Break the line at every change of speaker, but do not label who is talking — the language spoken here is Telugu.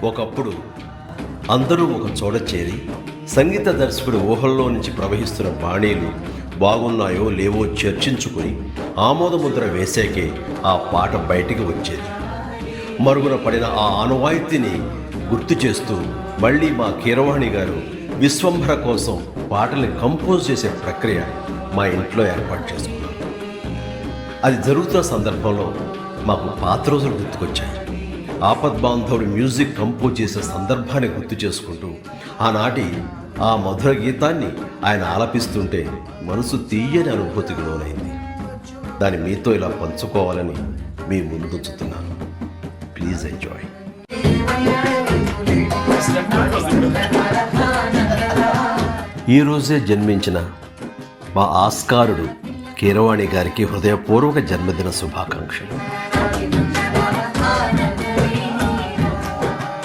ఒకప్పుడు అందరూ ఒక చోట చేరి సంగీత దర్శకుడి ఊహల్లో నుంచి ప్రవహిస్తున్న బాణీలు బాగున్నాయో లేవో చర్చించుకుని ఆమోదముద్ర వేసాకే ఆ పాట బయటికి వచ్చేది. మరుగున పడిన ఆ ఆనవాయితీని గుర్తు చేస్తూ మళ్ళీ మా కీరవాణి గారు విశ్వంభర కోసం పాటల్ని కంపోజ్ చేసే ప్రక్రియ మా ఇంట్లో ఏర్పాటు చేసుకున్నారు. అది జరుగుతున్న సందర్భంలో మాకు పాత రోజులు గుర్తుకొచ్చాయి. ఆపద్బాంధవుడు మ్యూజిక్ కంపోజ్ చేసే సందర్భాన్ని గుర్తు చేసుకుంటూ ఆనాటి ఆ మధుర గీతాన్ని ఆయన ఆలపిస్తుంటే మనసు తీయని అనుభూతికి లోనైంది. దాన్ని మీతో ఇలా పంచుకోవాలని మీ ముందుంచుతున్నాను. Please enjoy. ఈరోజే జన్మించిన మా ఆస్కారుడు కీరవాణి గారికి హృదయపూర్వక జన్మదిన శుభాకాంక్షలు.